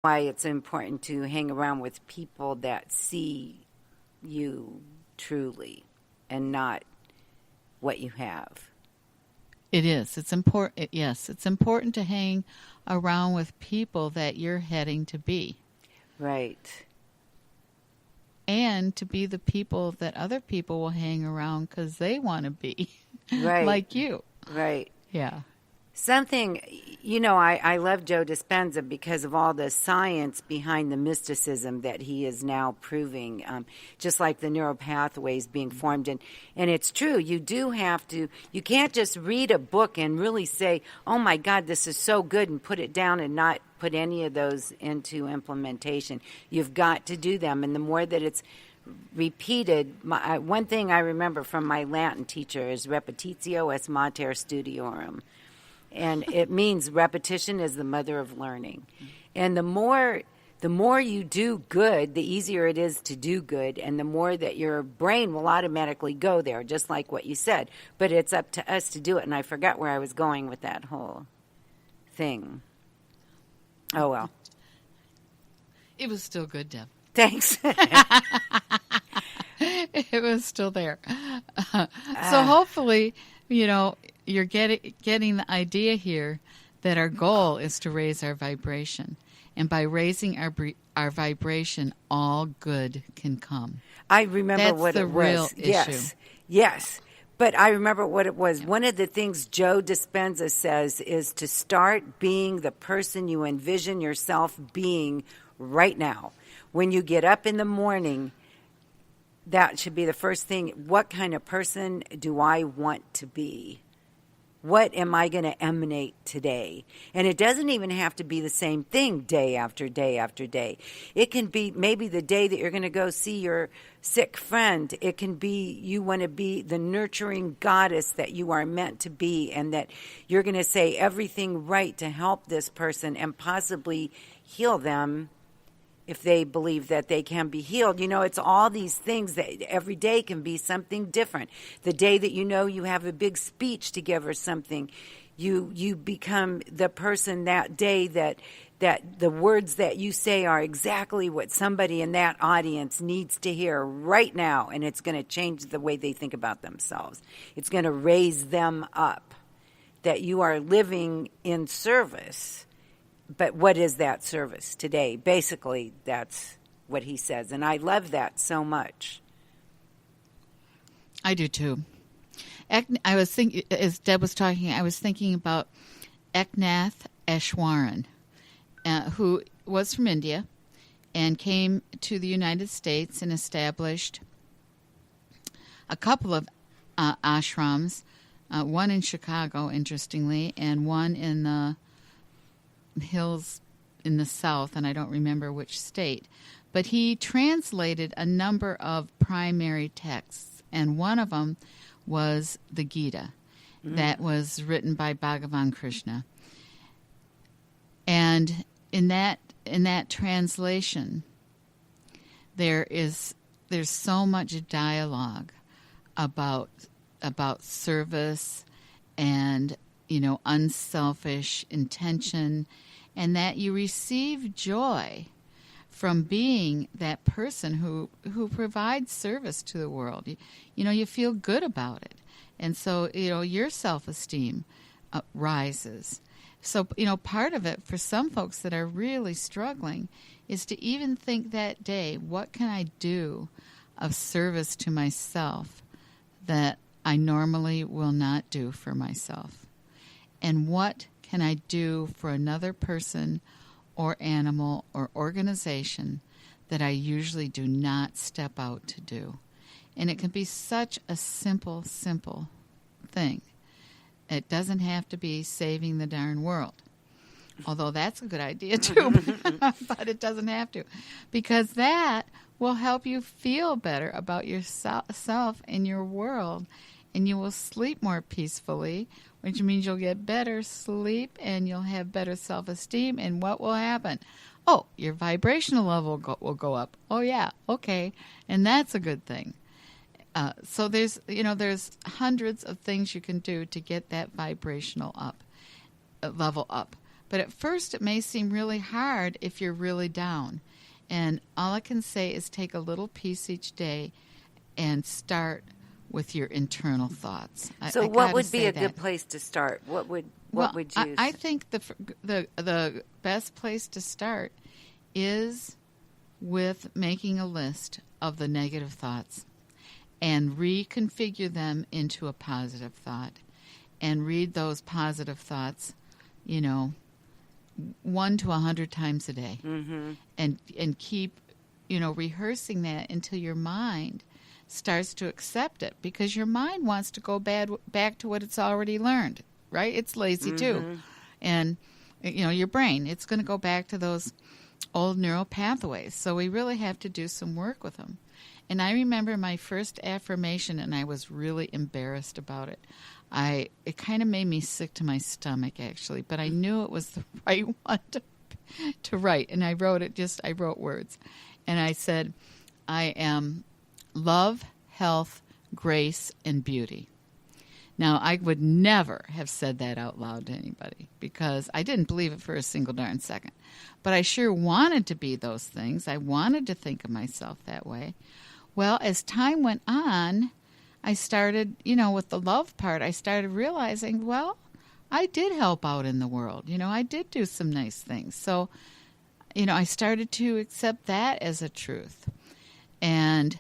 Why it's important to hang around with people that see you truly and not what you have. It is. It's important. Yes, it's important to hang around with people that you're heading to be. Right. And to be the people that other people will hang around because they want to be Right. like you. Right. Yeah. Something, I love Joe Dispenza because of all the science behind the mysticism that he is now proving, just like the neural pathways being formed. And it's true, you can't just read a book and really say, oh my God, this is so good, and put it down and not put any of those into implementation. You've got to do them. And the more that it's repeated, one thing I remember from my Latin teacher is repetitio est mater studiorum. And it means repetition is the mother of learning. And the more you do good, the easier it is to do good, and the more that your brain will automatically go there, just like what you said. But it's up to us to do it, and I forgot where I was going with that whole thing. Oh, well. It was still good, Deb. Thanks. It was still there. So hopefully, you're getting the idea here that our goal is to raise our vibration. And by raising our vibration, all good can come. I remember what it was. That's the real issue. Yes. But I remember what it was. One of the things Joe Dispenza says is to start being the person you envision yourself being right now. When you get up in the morning, that should be the first thing. What kind of person do I want to be? What am I going to emanate today? And it doesn't even have to be the same thing day after day after day. It can be maybe the day that you're going to go see your sick friend. It can be you want to be the nurturing goddess that you are meant to be, and that you're going to say everything right to help this person and possibly heal them if they believe that they can be healed. It's all these things that every day can be something different. The day that you have a big speech to give or something, you become the person that day that the words that you say are exactly what somebody in that audience needs to hear right now, and it's going to change the way they think about themselves. It's going to raise them up, that you are living in service. But what is that service today? Basically, that's what he says. And I love that so much. I do too. I was thinking, as Deb was talking, I was thinking about Eknath Easwaran, who was from India and came to the United States and established a couple of ashrams, one in Chicago, interestingly, and one in the hills in the south, and I don't remember which state. But he translated a number of primary texts, and one of them was the Gita, that was written by Bhagavan Krishna. And in that translation, there's so much dialogue about service and unselfish intention, and that you receive joy from being that person who provides service to the world. You feel good about it. And so, your self-esteem rises. So, part of it for some folks that are really struggling is to even think that day, what can I do of service to myself that I normally will not do for myself? And what can I do for another person or animal or organization that I usually do not step out to do? And it can be such a simple thing. It doesn't have to be saving the darn world, although that's a good idea too, but it doesn't have to, because that will help you feel better about yourself and your world, and you will sleep more peacefully, which means you'll get better sleep and you'll have better self-esteem. And what will happen? Oh, your vibrational level will go up. Oh, yeah, okay. And that's a good thing. So there's hundreds of things you can do to get that vibrational level up. But at first it may seem really hard if you're really down. And all I can say is take a little piece each day and start with your internal thoughts. So what would be a good place to start? What would you... I think the best place to start is with making a list of the negative thoughts and reconfigure them into a positive thought, and read those positive thoughts, 1 to 100 times a day, and keep, rehearsing that until your mind starts to accept it, because your mind wants to go back to what it's already learned, right? It's lazy too. And, your brain, it's going to go back to those old neural pathways. So we really have to do some work with them. And I remember my first affirmation, and I was really embarrassed about it. It kind of made me sick to my stomach, actually, but I knew it was the right one to write. And I wrote words. And I said, I am love, health, grace, and beauty. Now, I would never have said that out loud to anybody because I didn't believe it for a single darn second. But I sure wanted to be those things. I wanted to think of myself that way. Well, as time went on, I started, with the love part, I started realizing, well, I did help out in the world. I did do some nice things. So, I started to accept that as a truth. And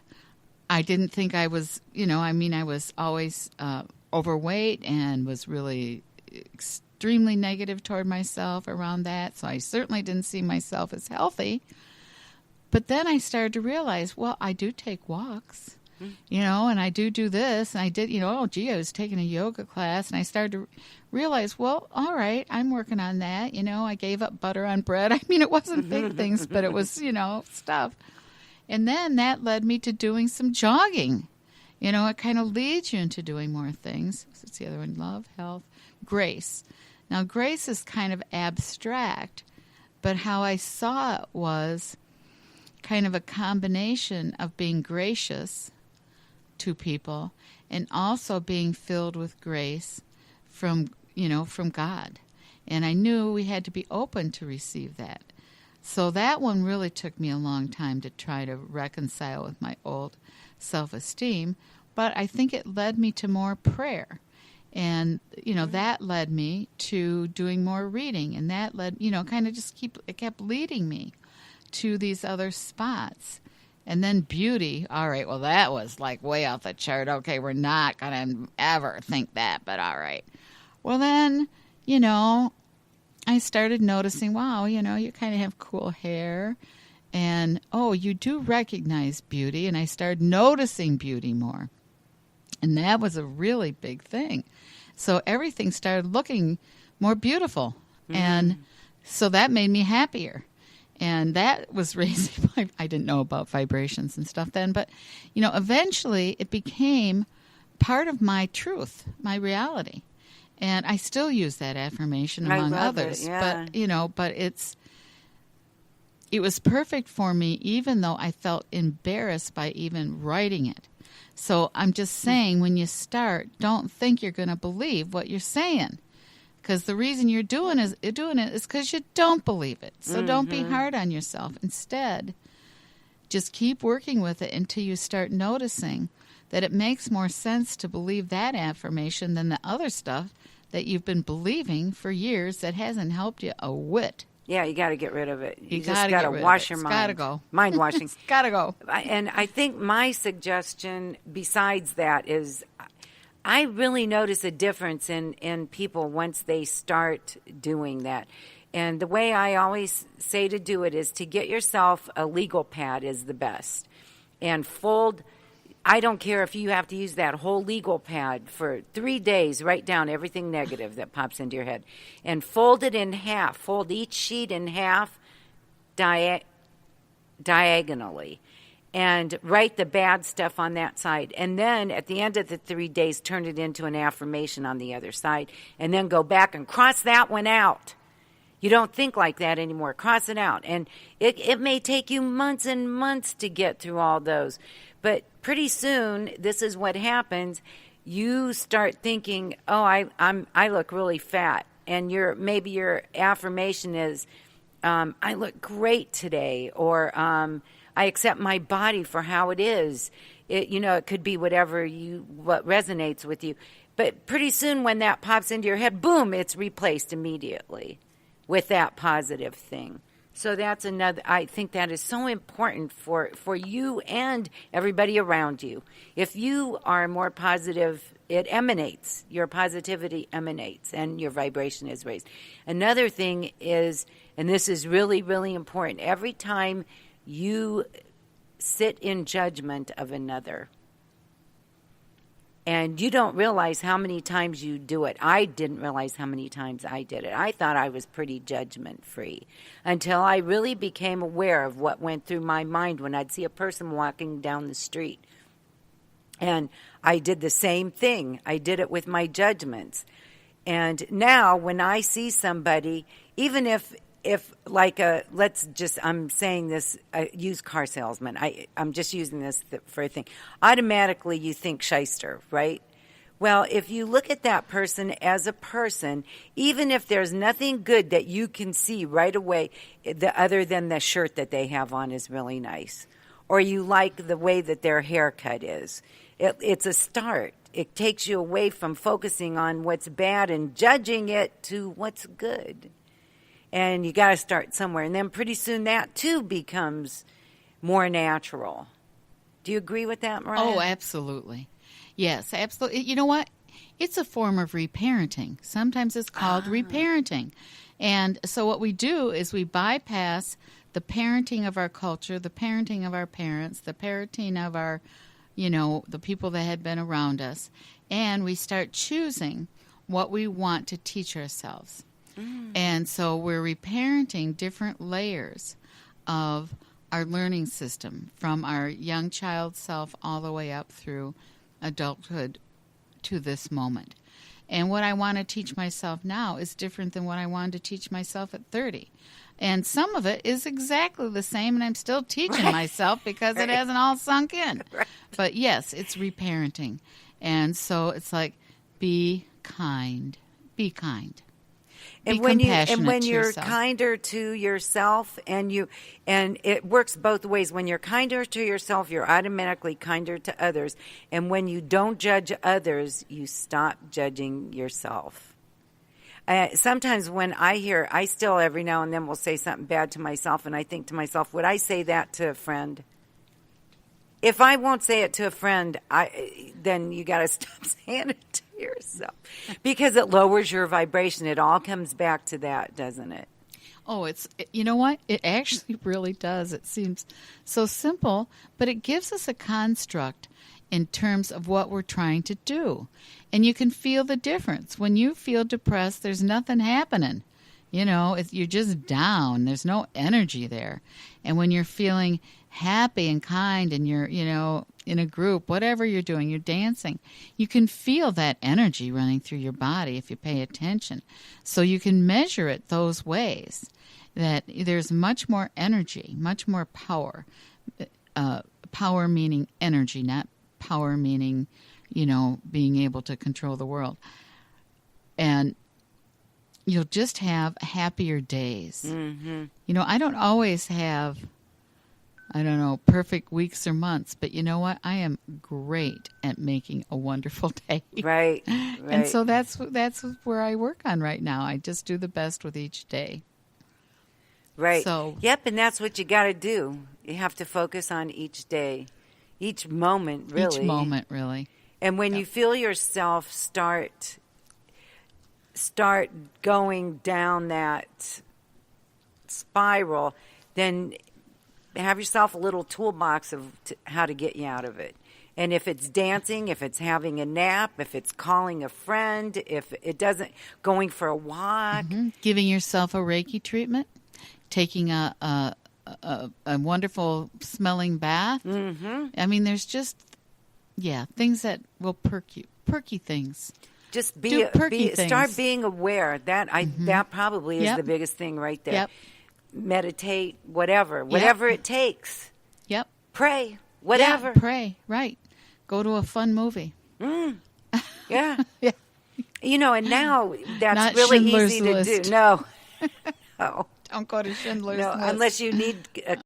I didn't think I was, I was always overweight and was really extremely negative toward myself around that. So I certainly didn't see myself as healthy. But then I started to realize, well, I do take walks, and I do this. And I did, I was taking a yoga class. And I started to realize, well, all right, I'm working on that. I gave up butter on bread. I mean, it wasn't big things, but it was, stuff. And then that led me to doing some jogging. It kind of leads you into doing more things. What's the other one? Love, health, grace. Now, grace is kind of abstract, but how I saw it was kind of a combination of being gracious to people and also being filled with grace from God. And I knew we had to be open to receive that. So that one really took me a long time to try to reconcile with my old self-esteem, but I think it led me to more prayer. And, that led me to doing more reading, and that led, it kept leading me to these other spots. And then beauty, all right, well, that was like way off the chart. Okay, we're not going to ever think that, but all right. Well, then, I started noticing, wow, you kind of have cool hair. And, oh, you do recognize beauty. And I started noticing beauty more. And that was a really big thing. So everything started looking more beautiful. And so that made me happier. And that was raising I didn't know about vibrations and stuff then. But, eventually it became part of my truth, my reality. And I still use that affirmation among others. But, but it was perfect for me, even though I felt embarrassed by even writing it. So I'm just saying, when you start, don't think you're going to believe what you're saying. Because the reason you're doing it is because you don't believe it. So don't be hard on yourself. Instead, just keep working with it until you start noticing that it makes more sense to believe that affirmation than the other stuff that you've been believing for years that hasn't helped you a whit. Yeah, you got to get rid of it. You just got to wash your mind. It's got to go. Mind washing. It's got to go. And I think my suggestion besides that is I really notice a difference in people once they start doing that. And the way I always say to do it is to get yourself a legal pad is the best. And fold, I don't care if you have to use that whole legal pad for 3 days, write down everything negative that pops into your head. And fold it in half. Fold each sheet in half diagonally. And write the bad stuff on that side. And then at the end of the 3 days, turn it into an affirmation on the other side. And then go back and cross that one out. You don't think like that anymore. Cross it out. And it may take you months and months to get through all those. But pretty soon, this is what happens. You start thinking, oh, I look really fat. and maybe your affirmation is, I look great today, or I accept my body for how it is. It could be what resonates with you. But pretty soon when that pops into your head, boom, it's replaced immediately with that positive thing. So that's I think that is so important for you and everybody around you. If you are more positive, it emanates. Your positivity emanates and your vibration is raised. Another thing is, and this is really, really important, every time you sit in judgment of another, and you don't realize how many times you do it. I didn't realize how many times I did it. I thought I was pretty judgment-free until I really became aware of what went through my mind when I'd see a person walking down the street. And I did the same thing. I did it with my judgments. And now when I see somebody, even if I'm saying this, a used car salesman, I'm just using this for a thing. Automatically you think shyster, right? Well, if you look at that person as a person, even if there's nothing good that you can see right away, other than the shirt that they have on is really nice, or you like the way that their haircut is, it's a start. It takes you away from focusing on what's bad and judging it to what's good. And you got to start somewhere. And then pretty soon that, too, becomes more natural. Do you agree with that, Mariah? Oh, absolutely. Yes, absolutely. You know what? It's a form of reparenting. Sometimes it's called reparenting. And so what we do is we bypass the parenting of our culture, the parenting of our parents, the parenting of our, the people that had been around us, and we start choosing what we want to teach ourselves. And so we're reparenting different layers of our learning system from our young child self all the way up through adulthood to this moment. And what I want to teach myself now is different than what I wanted to teach myself at 30. And some of it is exactly the same, and I'm still teaching myself because it hasn't all sunk in. But yes, it's reparenting. And so it's like, be kind. Be kind. And when you're kinder to yourself, and it works both ways. When you're kinder to yourself, you're automatically kinder to others. And when you don't judge others, you stop judging yourself. Sometimes when I still every now and then will say something bad to myself, and I think to myself, would I say that to a friend? If I won't say it to a friend, then you got to stop saying it to yourself, because it lowers your vibration. It all comes back to that, doesn't it? Oh, you know what? It actually really does. It seems so simple, but it gives us a construct in terms of what we're trying to do. And you can feel the difference. When you feel depressed, there's nothing happening. You're just down. There's no energy there. And when you're feeling happy and kind and you're, in a group, whatever you're doing, you're dancing, you can feel that energy running through your body if you pay attention. So you can measure it those ways, that there's much more energy, much more power. Power meaning energy, not power meaning, being able to control the world. And you'll just have happier days. Mm-hmm. I don't always have, perfect weeks or months, but you know what? I am great at making a wonderful day. Right. And so that's where I work on right now. I just do the best with each day. Right. So, yep, and that's what you got to do. You have to focus on each day, each moment, really. Each moment, really. And when you feel yourself start going down that spiral, then have yourself a little toolbox of how to get you out of it. And if it's dancing, if it's having a nap, if it's calling a friend, if it doesn't, going for a walk. Mm-hmm. Giving yourself a Reiki treatment, taking a wonderful smelling bath. Mm-hmm. I mean, there's just, things that will perky things. Just things. Start being aware. That probably is the biggest thing right there. Yep. Meditate, whatever it takes. Yep. Pray, whatever. Yeah, pray, right. Go to a fun movie. Yeah. Yeah. And now that's Not really Schindler's easy to List. do. No. No. Don't go to Schindler's No, List. unless you need a